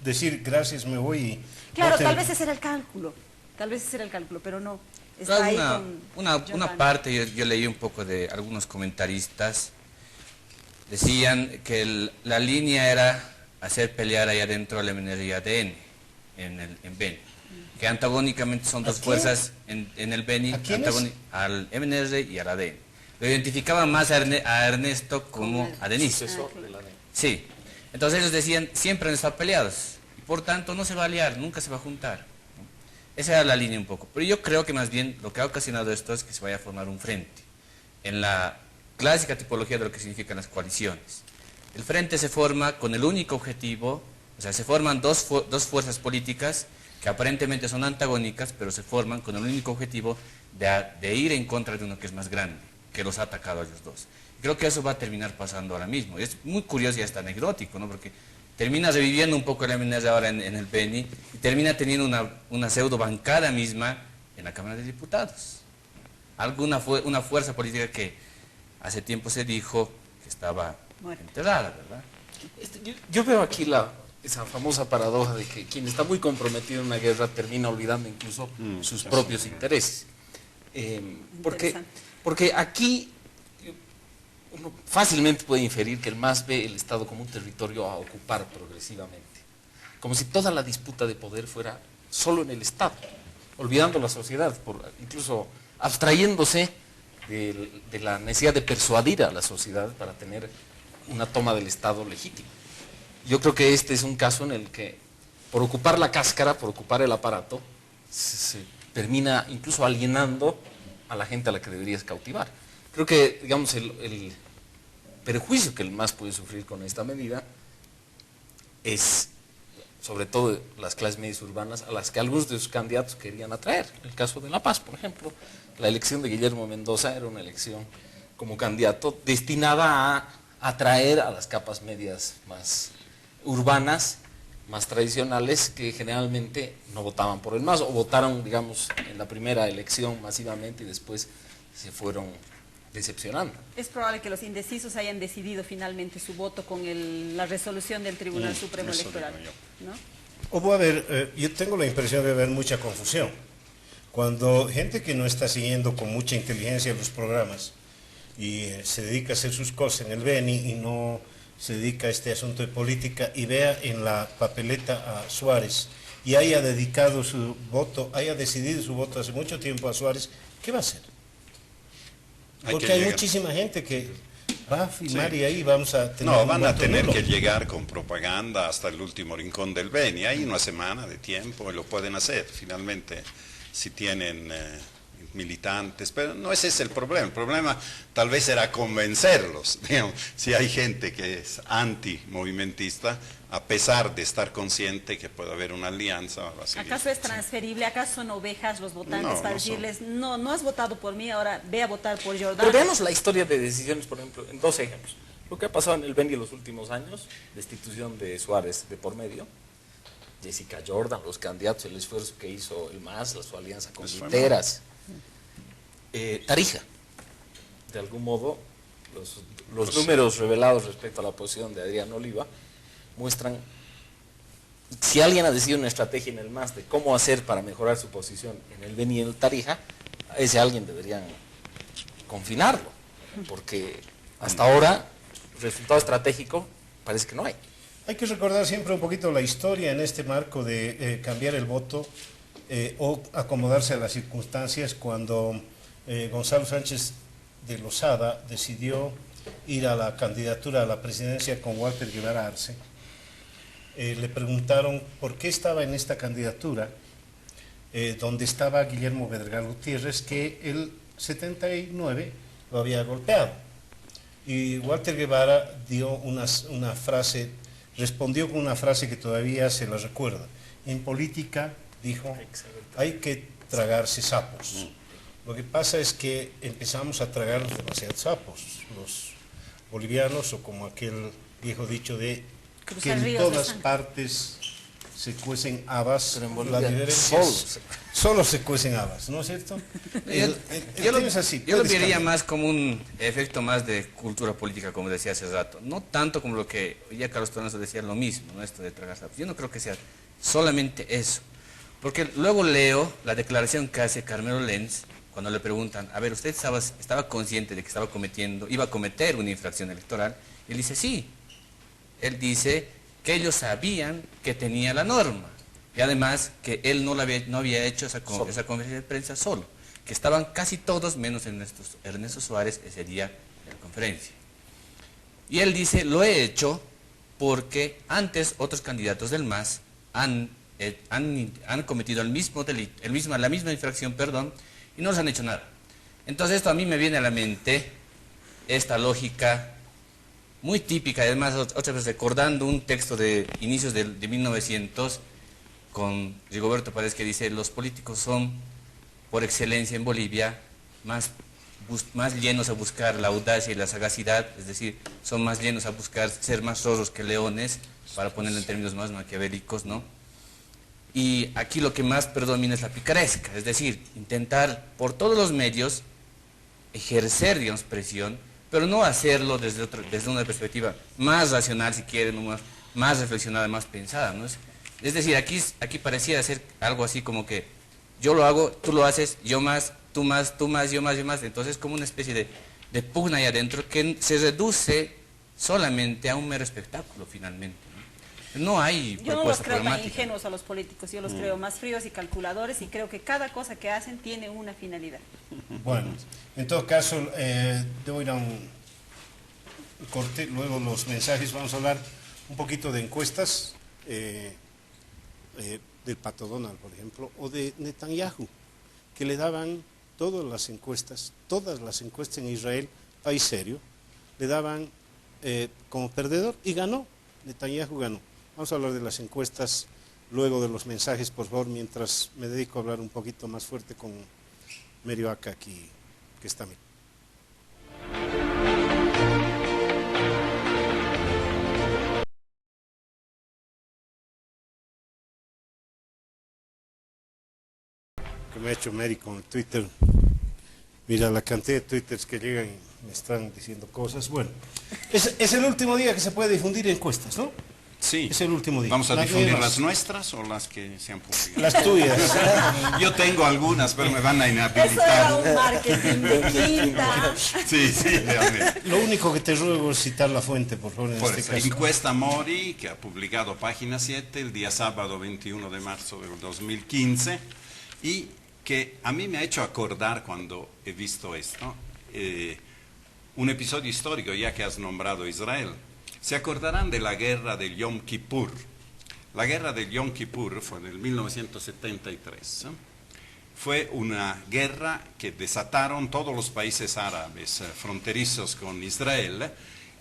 Decir gracias, me voy y... Claro, tal vez ese era el cálculo, pero no. Está ahí una parte, yo leí un poco de algunos comentaristas, decían que la línea era hacer pelear ahí adentro al MNR y ADN en Beni, que antagónicamente son dos fuerzas en el Beni, al MNR y al ADN. Lo identificaban más a Ernesto como adenista. Sí, entonces ellos decían, siempre han estado peleados, y por tanto no se va a aliar, nunca se va a juntar. Esa era la línea un poco, pero yo creo que más bien lo que ha ocasionado esto es que se vaya a formar un frente, en la clásica tipología de lo que significan las coaliciones. El frente se forma con el único objetivo, o sea, se forman dos fuerzas políticas que aparentemente son antagónicas, pero se forman con el único objetivo de ir en contra de uno que es más grande, que los ha atacado a ellos dos. Creo que eso va a terminar pasando ahora mismo. Es muy curioso y hasta anecdótico, ¿no? Porque termina reviviendo un poco el MNR ahora en el Beni y termina teniendo una pseudo bancada misma en la Cámara de Diputados. Una fuerza política que hace tiempo se dijo que estaba enterrada, ¿verdad? Yo veo aquí esa famosa paradoja de que quien está muy comprometido en una guerra termina olvidando incluso sus propios intereses. Porque aquí uno fácilmente puede inferir que el MAS ve el Estado como un territorio a ocupar progresivamente, como si toda la disputa de poder fuera solo en el Estado, olvidando la sociedad, incluso abstrayéndose de la necesidad de persuadir a la sociedad para tener una toma del Estado legítima. Yo creo que este es un caso en el que, por ocupar la cáscara, por ocupar el aparato, se termina incluso alienando a la gente a la que deberías cautivar. Creo que, digamos, el perjuicio que el MAS puede sufrir con esta medida es, sobre todo, las clases medias urbanas a las que algunos de sus candidatos querían atraer. El caso de La Paz, por ejemplo, la elección de Guillermo Mendoza era una elección como candidato destinada a atraer a las capas medias más urbanas, más tradicionales, que generalmente no votaban por el MAS o votaron, digamos, en la primera elección masivamente y después se fueron decepcionando. Es probable que los indecisos hayan decidido finalmente su voto con la resolución del Tribunal Supremo eso Electoral, digo yo. ¿no? O va a haber, yo tengo la impresión de haber mucha confusión. Cuando gente que no está siguiendo con mucha inteligencia los programas y se dedica a hacer sus cosas en el Beni y no se dedica a este asunto de política y vea en la papeleta a Suárez y haya dedicado su voto, haya decidido su voto hace mucho tiempo a Suárez, ¿qué va a hacer? Porque hay muchísima gente que va a firmar Sí. y ahí vamos a tener No, un van a voto tener nulo. que llegar con propaganda hasta el último rincón del Beni. Hay una semana de tiempo y lo pueden hacer, finalmente, si tienen militantes. Pero no ese es el problema. El problema tal vez era convencerlos. Digamos, si hay gente que es anti-movimentista, a pesar de estar consciente que puede haber una alianza. Va a seguir. ¿Acaso es transferible? ¿Acaso son ovejas los votantes No, para no son. decirles, no has votado por mí, ahora ve a votar por Jordán? Pero veamos la historia de decisiones, por ejemplo, en dos ejemplos. Lo que ha pasado en el Beni en los últimos años, destitución de Suárez de por medio, Jessica Jordan, los candidatos, el esfuerzo que hizo el MAS, su alianza con Les fue Literas. Tarija, de algún modo, los números revelados respecto a la posición de Adrián Oliva muestran, si alguien ha decidido una estrategia en el MAS de cómo hacer para mejorar su posición en el Beni y en el Tarija, a ese alguien deberían confinarlo, porque hasta ahora resultado estratégico parece que no hay. Hay que recordar siempre un poquito la historia en este marco de cambiar el voto o acomodarse a las circunstancias cuando Gonzalo Sánchez de Lozada decidió ir a la candidatura a la presidencia con Walter Guevara Arce. Le preguntaron por qué estaba en esta candidatura, donde estaba Guillermo Bedregal Gutiérrez, que el 79 lo había golpeado. Y Walter Guevara dio una frase, respondió con una frase que todavía se la recuerda. En política, dijo, hay que tragarse sapos. Lo que pasa es que empezamos a tragar demasiados sapos, los bolivianos, o como aquel viejo dicho de que Cruzar en ríos de todas sangre. partes se cuecen habas, Pero en la Bolivia diferencia es, solo se cuecen habas, ¿no es cierto? Yo lo, tema es así, yo lo puedes vería cambiar. más como un efecto más de cultura política, como decía hace rato. No tanto como lo que ya Carlos Tonazo decía, lo mismo, ¿no? Esto de tragar sapos. Yo no creo que sea solamente eso. Porque luego leo la declaración que hace Carmelo Lenz cuando le preguntan, a ver, ¿usted estaba consciente de que iba a cometer una infracción electoral? Y él dice, sí. Él dice que ellos sabían que tenía la norma. Y además que él no había hecho esa conferencia de prensa solo. Que estaban casi todos, menos Ernesto Suárez, ese día de la conferencia. Y él dice, lo he hecho porque antes otros candidatos del MAS han cometido el mismo delito, la misma infracción, y no les han hecho nada. Entonces esto a mí me viene a la mente esta lógica muy típica, además otra vez recordando un texto de inicios de 1900 con Rigoberto Párez, que dice, los políticos son por excelencia en Bolivia más llenos a buscar la audacia y la sagacidad, es decir, son más llenos a buscar ser más zorros que leones, para ponerlo en términos más maquiavélicos, ¿no? Y aquí lo que más predomina es la picaresca, es decir, intentar por todos los medios ejercer, digamos, presión, pero no hacerlo desde una perspectiva más racional, si quieren, más reflexionada, más pensada, ¿no? Es decir, aquí parecía ser algo así como que yo lo hago, tú lo haces, yo más, tú más, yo más, entonces como una especie de pugna ahí adentro que se reduce solamente a un mero espectáculo finalmente, ¿no? No hay Yo no los propuesta creo tan programática. ingenuos a los políticos, yo los creo más fríos y calculadores y creo que cada cosa que hacen tiene una finalidad. Bueno, en todo caso, debo ir a un corte, luego los mensajes, vamos a hablar un poquito de encuestas, del Pato Donald, por ejemplo, o de Netanyahu, que le daban todas las encuestas en Israel, país serio, le daban como perdedor y ganó, Netanyahu ganó. Vamos a hablar de las encuestas luego de los mensajes, por favor, mientras me dedico a hablar un poquito más fuerte con Merio Aca aquí, que está bien. Que me ha hecho Mary con el Twitter. Mira la cantidad de twitters que llegan y me están diciendo cosas. Bueno, es el último día que se puede difundir encuestas, ¿no? Sí. Es el último día. ¿Vamos a No hay difundir más. las nuestras o las que se han publicado? Las tuyas. Yo tengo algunas, pero me van a Eso era inhabilitar. un marketing de quinta. Sí, sí, realmente. Lo único que te ruego es citar la fuente, por favor, en Por este eso, caso. encuesta Mori, que ha publicado Página 7 el día sábado 21 de marzo del 2015, y que a mí me ha hecho acordar cuando he visto esto, un episodio histórico, ya que has nombrado Israel. Se acordarán de la guerra del Yom Kippur. La guerra del Yom Kippur fue en el 1973. Fue una guerra que desataron todos los países árabes fronterizos con Israel,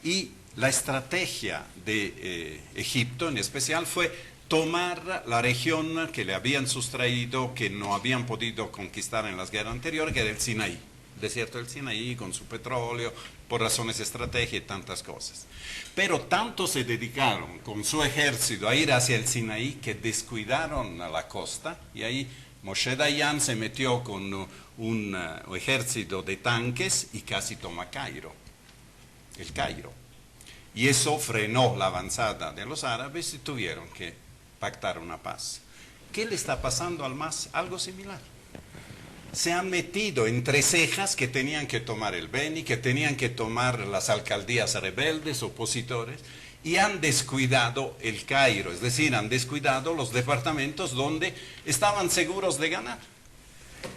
y la estrategia de Egipto en especial fue tomar la región que le habían sustraído, que no habían podido conquistar en las guerras anteriores, que era el Sinaí, el desierto del Sinaí, con su petróleo, por razones estratégicas y tantas cosas. Pero tanto se dedicaron con su ejército a ir hacia el Sinaí que descuidaron a la costa, y ahí Moshe Dayan se metió con un ejército de tanques y casi toma el Cairo. Y eso frenó la avanzada de los árabes y tuvieron que pactar una paz. ¿Qué le está pasando al MAS? Algo similar. Se han metido entre cejas que tenían que tomar el Beni, que tenían que tomar las alcaldías rebeldes, opositores, y han descuidado el Cairo, es decir, han descuidado los departamentos donde estaban seguros de ganar.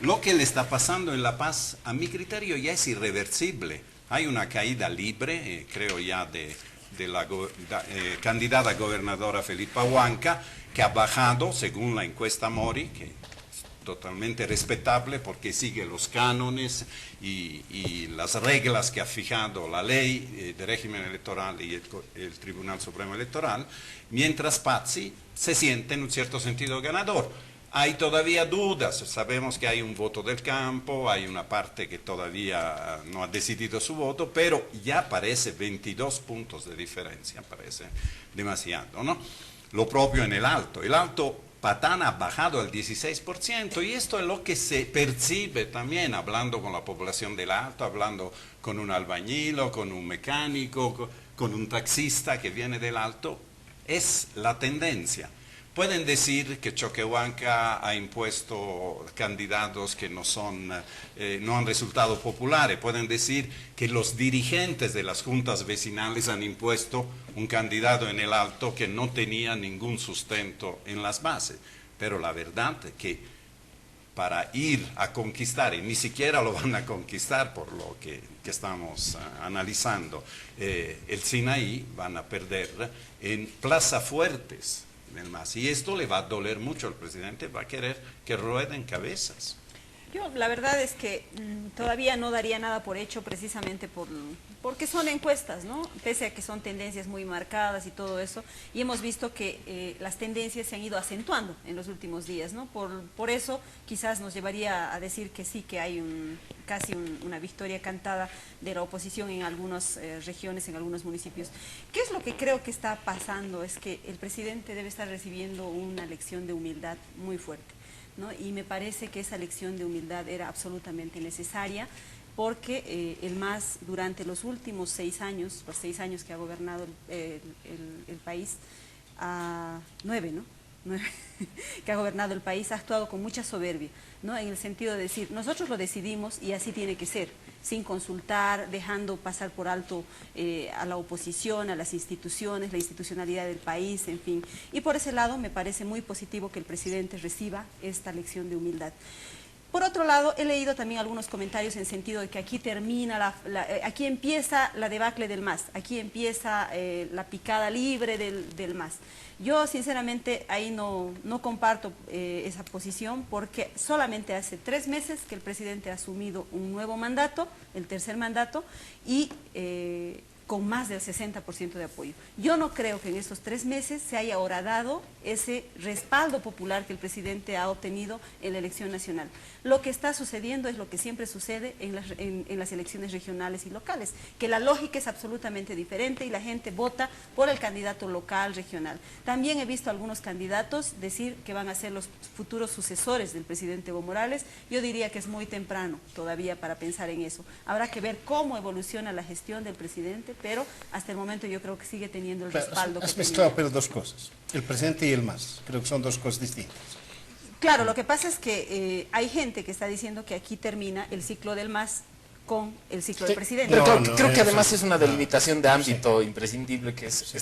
Lo que le está pasando en La Paz, a mi criterio, ya es irreversible. Hay una caída libre, creo ya, de la candidata gobernadora Felipa Huanca, que ha bajado, según la encuesta Mori, que totalmente respetable porque sigue los cánones y las reglas que ha fijado la ley de régimen electoral y el Tribunal Supremo Electoral, mientras Pazzi se siente en un cierto sentido ganador. Hay todavía dudas, sabemos que hay un voto del campo, hay una parte que todavía no ha decidido su voto, pero ya parece 22 puntos de diferencia, parece demasiado, ¿no? Lo propio en el Alto. El Alto, Patán ha bajado al 16%, y esto es lo que se percibe también hablando con la población del Alto, hablando con un albañil o con un mecánico, con un taxista que viene del Alto. Es la tendencia. Pueden decir que Choquehuanca ha impuesto candidatos que no han resultado populares. Pueden decir que los dirigentes de las juntas vecinales han impuesto un candidato en el Alto que no tenía ningún sustento en las bases. Pero la verdad es que para ir a conquistar, y ni siquiera lo van a conquistar por lo que estamos analizando, el Sinaí, van a perder en Plaza Fuertes. Y esto le va a doler mucho al presidente, va a querer que rueden cabezas. Yo la verdad es que todavía no daría nada por hecho, precisamente porque son encuestas, ¿no? Pese a que son tendencias muy marcadas y todo eso, y hemos visto que las tendencias se han ido acentuando en los últimos días, ¿no? Por eso quizás nos llevaría a decir que sí, que hay casi una victoria cantada de la oposición en algunas regiones, en algunos municipios. ¿Qué es lo que creo que está pasando? Es que el presidente debe estar recibiendo una lección de humildad muy fuerte, ¿no? Y me parece que esa lección de humildad era absolutamente necesaria, porque el MAS durante los últimos 6 años, los 6 años que ha gobernado el país, 9, ¿no? 9, que ha gobernado el país, ha actuado con mucha soberbia, ¿no? En el sentido de decir, nosotros lo decidimos y así tiene que ser, sin consultar, dejando pasar por alto a la oposición, a las instituciones, la institucionalidad del país, en fin. Y por ese lado me parece muy positivo que el presidente reciba esta lección de humildad. Por otro lado, he leído también algunos comentarios en sentido de que aquí aquí empieza la debacle del MAS, aquí empieza la picada libre del MAS. Yo sinceramente ahí no comparto esa posición, porque solamente hace 3 meses que el presidente ha asumido un nuevo mandato, el tercer mandato, y con más del 60% de apoyo. Yo no creo que en estos 3 meses se haya horadado ese respaldo popular que el presidente ha obtenido en la elección nacional. Lo que está sucediendo es lo que siempre sucede en las elecciones regionales y locales, que la lógica es absolutamente diferente y la gente vota por el candidato local, regional. También he visto a algunos candidatos decir que van a ser los futuros sucesores del presidente Evo Morales. Yo diría que es muy temprano todavía para pensar en eso. Habrá que ver cómo evoluciona la gestión del presidente, pero hasta el momento yo creo que sigue teniendo el respaldo que Has tenía. mezclado pero dos cosas, el presidente y el MAS, creo que son dos cosas distintas. Claro, lo que pasa es que hay gente que está diciendo que aquí termina el ciclo del MAS con el ciclo del presidente. Pero No, creo que eso además es una no. delimitación de ámbito imprescindible, que es,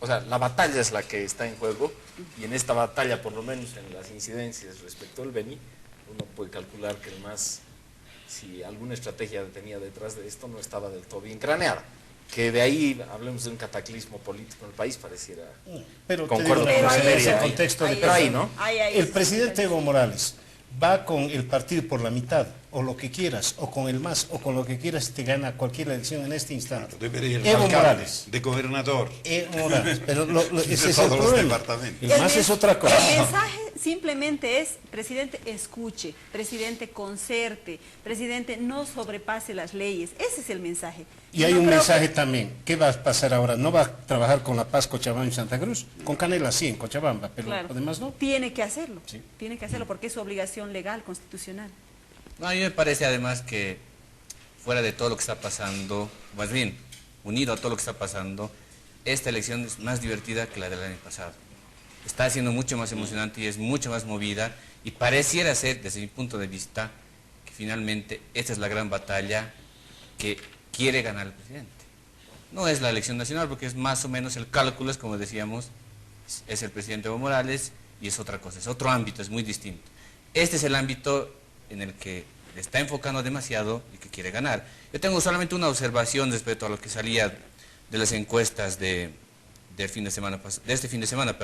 o sea, la batalla es la que está en juego, y en esta batalla, por lo menos en las incidencias respecto al Beni, uno puede calcular que el MAS, si alguna estrategia tenía detrás de esto, no estaba del todo bien craneada. Que de ahí, hablemos de un cataclismo político en el país, pareciera... Pero Concuerdo te digo con una cosa, José en ese María, contexto de pero ahí, ¿no? el presidente Evo Morales va con el partido por la mitad, o lo que quieras, o con el MAS, o con lo que quieras, te gana cualquier elección en este instante. Debería ir Evo alcalde, Morales. de gobernador. Evo Morales, pero ese es el todos los problema. departamentos. El MAS es otra cosa. El mensaje simplemente es, presidente, escuche, presidente, concerte, presidente, no sobrepase las leyes. Ese es el mensaje. Y Yo hay no un creo mensaje también. ¿Qué va a pasar ahora? ¿No va a trabajar con La Paz, Cochabamba y Santa Cruz? Con Canela sí, en Cochabamba, pero Claro. además no. Tiene que hacerlo, Sí. tiene que hacerlo porque es su obligación legal, constitucional. No, a mí me parece además que fuera de todo lo que está pasando, más bien, unido a todo lo que está pasando, esta elección es más divertida que la del año pasado. Está siendo mucho más emocionante y es mucho más movida, y pareciera ser, desde mi punto de vista, que finalmente esta es la gran batalla que quiere ganar el presidente. No es la elección nacional, porque es más o menos el cálculo, es como decíamos, es el presidente Evo Morales y es otra cosa, es otro ámbito, es muy distinto. Este es el ámbito en el que le está enfocando demasiado y que quiere ganar. Yo tengo solamente una observación respecto a lo que salía de las encuestas de este fin de semana,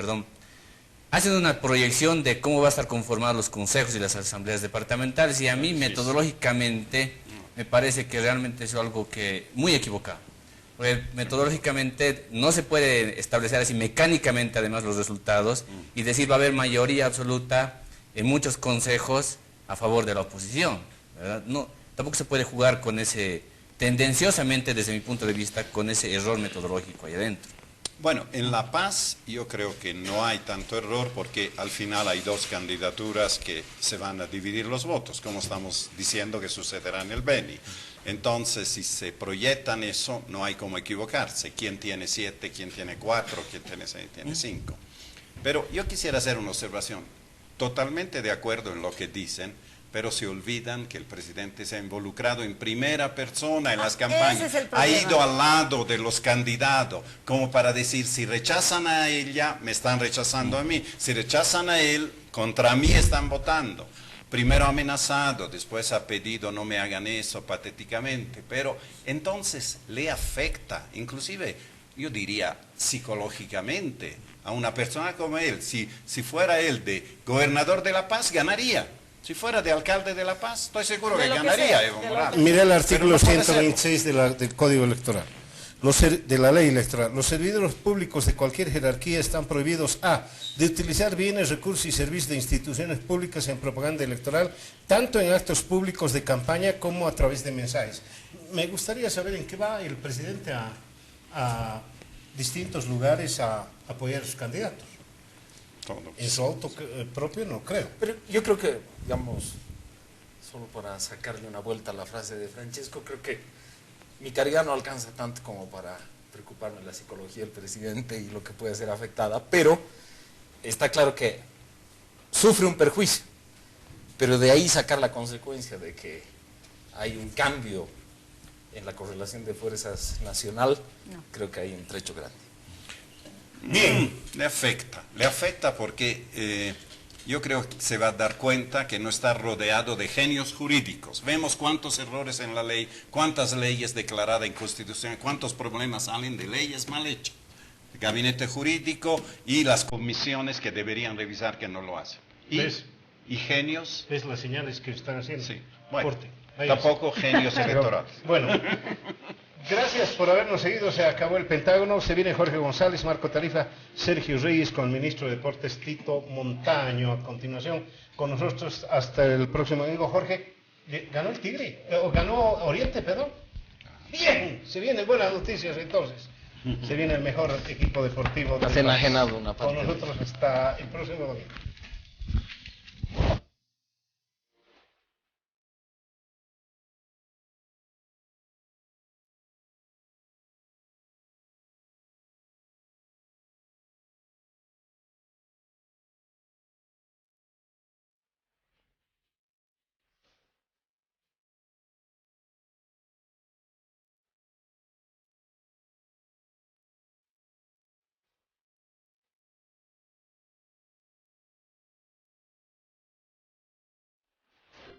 hacen una proyección de cómo va a estar conformados los consejos y las asambleas departamentales, y a mí metodológicamente me parece que realmente es algo que muy equivocado. Porque metodológicamente no se puede establecer así mecánicamente además los resultados y decir va a haber mayoría absoluta en muchos consejos a favor de la oposición, ¿verdad? No, tampoco se puede jugar con ese, tendenciosamente desde mi punto de vista, con ese error metodológico ahí adentro. Bueno, en La Paz yo creo que no hay tanto error, porque al final hay dos candidaturas que se van a dividir los votos, como estamos diciendo que sucederá en el Beni. Entonces, si se proyectan eso, no hay como equivocarse. ¿Quién tiene 7, quién tiene 4, quién tiene 6, tiene 5? Pero yo quisiera hacer una observación. Totalmente de acuerdo en lo que dicen, pero se olvidan que el presidente se ha involucrado en primera persona en las campañas. Ese es el Ha problema. ido al lado de los candidatos, como para decir, si rechazan a ella, me están rechazando a mí. Si rechazan a él, contra mí están votando. Primero ha amenazado, después ha pedido no me hagan eso patéticamente, pero entonces le afecta, inclusive yo diría psicológicamente, a una persona como él. Si fuera él de gobernador de La Paz, ganaría. Si fuera de alcalde de La Paz, estoy seguro De que lo que ganaría sea, Evo de lo Morales. que Mira el Pero artículo no puede 126 del Código Electoral. De la ley electoral. Los servidores públicos de cualquier jerarquía están prohibidos a. De utilizar bienes, recursos y servicios de instituciones públicas en propaganda electoral, tanto en actos públicos de campaña como a través de mensajes. Me gustaría saber en qué va el presidente a distintos lugares a apoyar a sus candidatos. En su auto propio no creo. Pero yo creo que, digamos, solo para sacarle una vuelta a la frase de Francesco, creo que mi carrera no alcanza tanto como para preocuparme de la psicología del presidente y lo que puede ser afectada, pero está claro que sufre un perjuicio, pero de ahí sacar la consecuencia de que hay un cambio en la correlación de fuerzas nacional, creo que hay un trecho grande. Bien, le afecta porque yo creo que se va a dar cuenta que no está rodeado de genios jurídicos. Vemos cuántos errores en la ley, cuántas leyes declaradas inconstitucionales, cuántos problemas salen de leyes mal hechas. El gabinete jurídico y las comisiones que deberían revisar que no lo hacen. ¿Ves? Y genios. ¿Ves las señales que están haciendo? Sí. Bueno, Corte. Tampoco genios electorales. Bueno, gracias por habernos seguido. Se acabó el Pentágono. Se viene Jorge González, Marco Tarifa, Sergio Reyes con el ministro de Deportes Tito Montaño. A continuación, con nosotros hasta el próximo domingo. Jorge, ¿ganó el Tigre? ¿O ganó Oriente, perdón? Bien, se vienen buenas noticias entonces. Se viene el mejor equipo deportivo del país. Has enajenado una parte. Con nosotros hasta el próximo domingo.